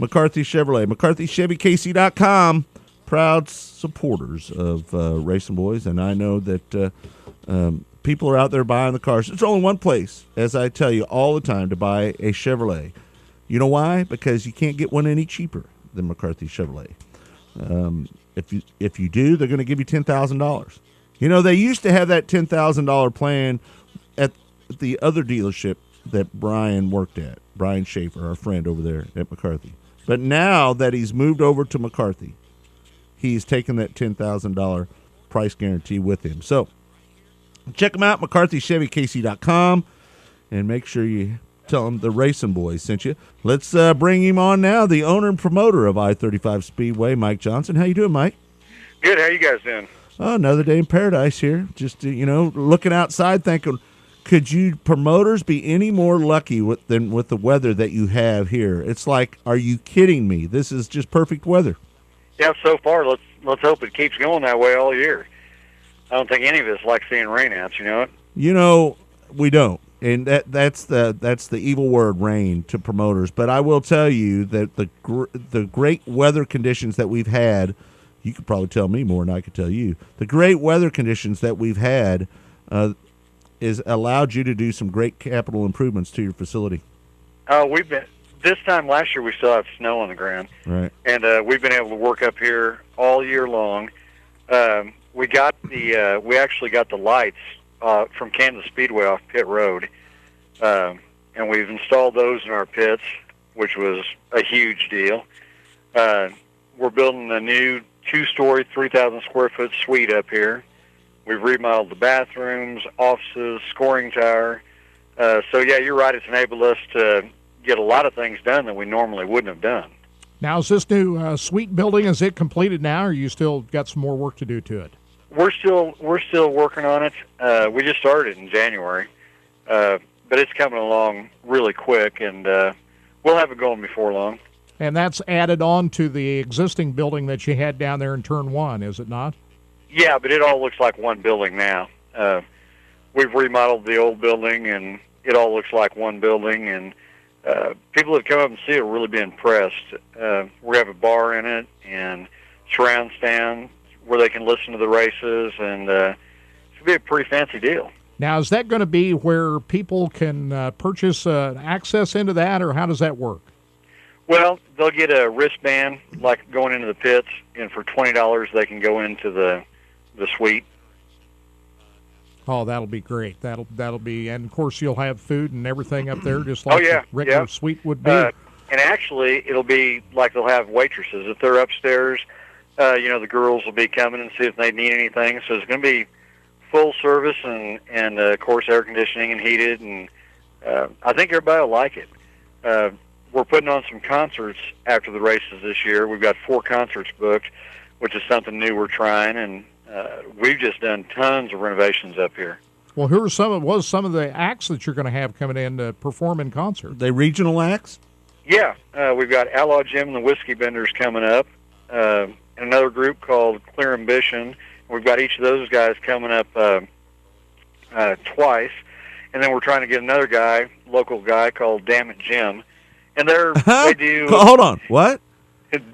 McCarthy Chevrolet, McCarthyChevyKC.com, proud supporters of RacinBoys, and I know that people are out there buying the cars. There's only one place, as I tell you all the time, to buy a Chevrolet. You know why? Because you can't get one any cheaper than McCarthy Chevrolet. If you do, they're going to give you $10,000. You know, they used to have that $10,000 plan at the other dealership that Brian worked at, Brian Schaefer, our friend over there at McCarthy. But now that he's moved over to McCarthy, he's taken that $10,000 price guarantee with him. So check them out, McCarthyChevyKC.com, and make sure you tell them the RacinBoys sent you. Let's bring him on now, the owner and promoter of I-35 Speedway, Mike Johnson. How you doing, Mike? Good. How you guys doing? Oh, another day in paradise here. Just, looking outside thinking, could you promoters be any more lucky than with the weather that you have here? It's like, are you kidding me? This is just perfect weather. Yeah, so far, let's hope it keeps going that way all year. I don't think any of us like seeing rainouts, you know it? We don't. And that's the evil word, rain, to promoters. But I will tell you that the great weather conditions that we've had, you could probably tell me more than I could tell you. The great weather conditions that we've had is allowed you to do some great capital improvements to your facility. This time last year we still have snow on the ground. Right. And we've been able to work up here all year long. We actually got the lights from Kansas Speedway off Pit Road. And we've installed those in our pits, which was a huge deal. We're building a new 2-story, 3,000 square foot suite up here. We've remodeled the bathrooms, offices, scoring tower. So yeah, you're right. It's enabled us to get a lot of things done that we normally wouldn't have done. Now, is this new suite building, is it completed now, or you still got some more work to do to it? We're still working on it. We just started in January, but it's coming along really quick, and we'll have it going before long. And that's added on to the existing building that you had down there in Turn 1, is it not? Yeah, but it all looks like one building now. We've remodeled the old building, and it all looks like one building, and people that come up and see it will really be impressed. We have a bar in it and surround stand where they can listen to the races, and it's going to be a pretty fancy deal. Now, is that going to be where people can purchase access into that, or how does that work? Well, they'll get a wristband, like going into the pits, and for $20 they can go into the suite. Oh, that'll be great. That'll be, and of course you'll have food and everything up there, just like the regular suite would be. And actually, it'll be like they'll have waitresses if they're upstairs. The girls will be coming and see if they need anything. So it's going to be full service and of course air conditioning and heated, and I think everybody will like it. We're putting on some concerts after the races this year. We've got 4 concerts booked, which is something new we're trying, and we've just done tons of renovations up here. Well, who are some of the acts that you're going to have coming in to perform in concert? They regional acts? Yeah, we've got Outlaw Jim and the Whiskey Benders coming up, and another group called Clear Ambition. We've got each of those guys coming up twice, and then we're trying to get another guy, local guy called Damn It Jim, and they do. Hold on, what?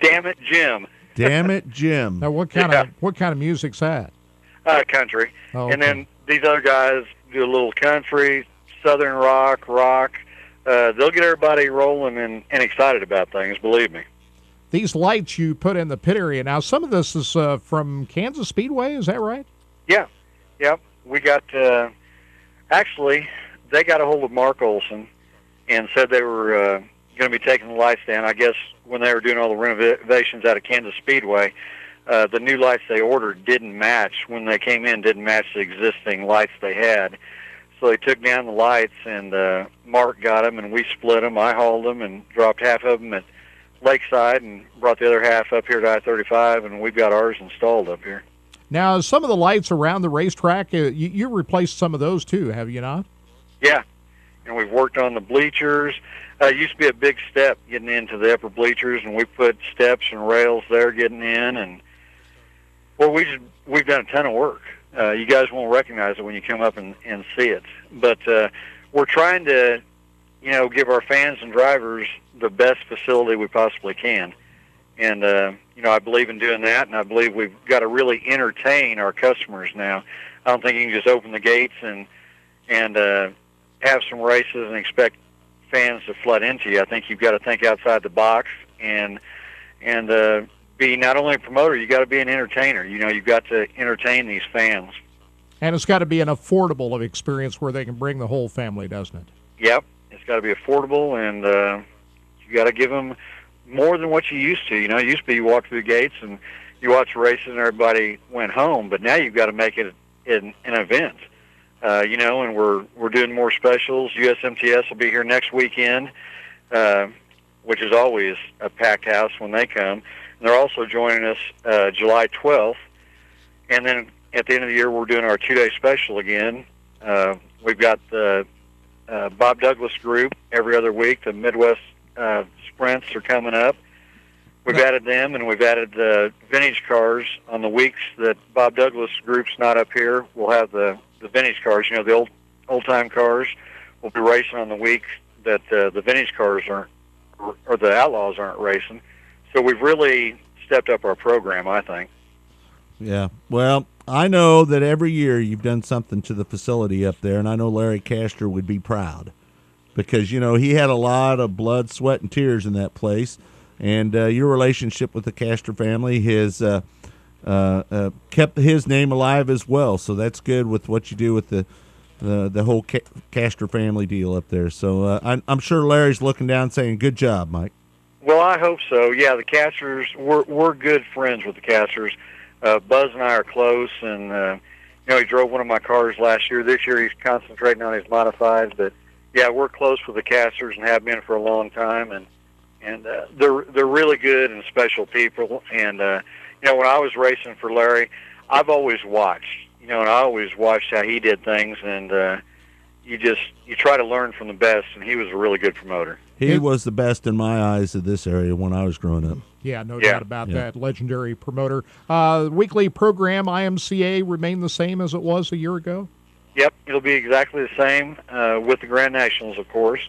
Damn It Jim. Damn It Jim. Now, what kind of music's that? Country. Oh, okay. And then these other guys do a little country, southern rock. They'll get everybody rolling and excited about things, believe me. These lights you put in the pit area, now some of this is from Kansas Speedway, is that right? Yeah. Yep. We got, actually, they got a hold of Mark Olson and said they were going to be taking the lights down. I guess when they were doing all the renovations out of Kansas Speedway, the new lights they ordered didn't match. When they came in, didn't match the existing lights they had. So they took down the lights, and Mark got them, and we split them. I hauled them and dropped half of them at Lakeside and brought the other half up here to I-35, and we've got ours installed up here. Now, some of the lights around the racetrack, you replaced some of those too, have you not? Yeah, and we've worked on the bleachers. It used to be a big step getting into the upper bleachers, and we put steps and rails there getting in, and well, we've done a ton of work. You guys won't recognize it when you come up and see it, but we're trying to give our fans and drivers the best facility we possibly can. And, I believe in doing that, and I believe we've got to really entertain our customers now. I don't think you can just open the gates and have some races and expect fans to flood into you. I think you've got to think outside the box and be not only a promoter, you got to be an entertainer. You've got to entertain these fans. And it's got to be an affordable experience where they can bring the whole family, doesn't it? Yep. It's got to be affordable, and you got to give them more than what you used to. It used to be you walked through the gates and you watched the races and everybody went home, but now you've got to make it an event. And we're doing more specials. USMTS will be here next weekend, which is always a packed house when they come. And they're also joining us July 12th. And then at the end of the year, we're doing our 2-day special again. We've got the Bob Douglas group every other week. The Midwest Sprints are coming up. We've added them, and we've added the vintage cars on the weeks that Bob Douglas group's not up here. We'll have the vintage cars, the old-time cars. We'll be racing on the weeks that the vintage cars aren't, or the Outlaws aren't racing. So we've really stepped up our program, I think. Yeah. Well, I know that every year you've done something to the facility up there, and I know Larry Castor would be proud because, he had a lot of blood, sweat, and tears in that place. And your relationship with the Castor family has kept his name alive as well. So that's good with what you do with the whole Castor family deal up there. So I'm sure Larry's looking down saying, good job, Mike. Well, I hope so. Yeah, the Castors, we're good friends with the Castors. Buzz and I are close, and he drove one of my cars last year. This year he's concentrating on his modifieds, but yeah, we're close with the Castors and have been for a long time, and they're really good and special people. And when I was racing for Larry, I've always watched, and I always watched how he did things, and you try to learn from the best, and he was a really good promoter. He was the best in my eyes of this area when I was growing up. Yeah, no doubt about that. Legendary promoter. Weekly program, IMCA, remain the same as it was a year ago? Yep, it'll be exactly the same with the Grand Nationals, of course.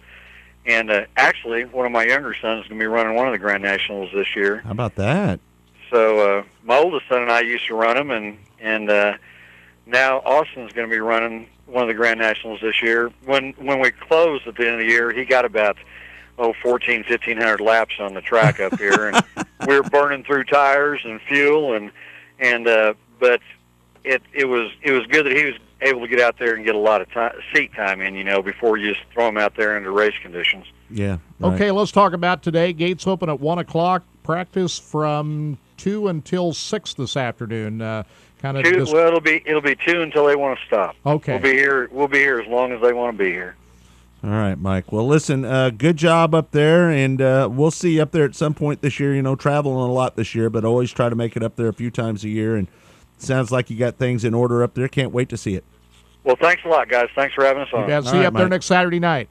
And actually, one of my younger sons is going to be running one of the Grand Nationals this year. How about that? So my oldest son and I used to run them, and now Austin's going to be running one of the Grand Nationals this year. When we close at the end of the year, he got about 1,500 laps on the track up here, and we were burning through tires and fuel, but it was good that he was able to get out there and get a lot of seat time in, before you just throw him out there into race conditions. Yeah. Right. Okay, let's talk about today. Gates open at 1 o'clock. Practice from 2 until 6 this afternoon. Well, it'll be 2 until they want to stop. Okay. We'll be here as long as they want to be here. All right, Mike. Well, listen, good job up there, and we'll see you up there at some point this year. Traveling a lot this year, but always try to make it up there a few times a year, and sounds like you got things in order up there. Can't wait to see it. Well, thanks a lot, guys. Thanks for having us on. See you up there next Saturday night.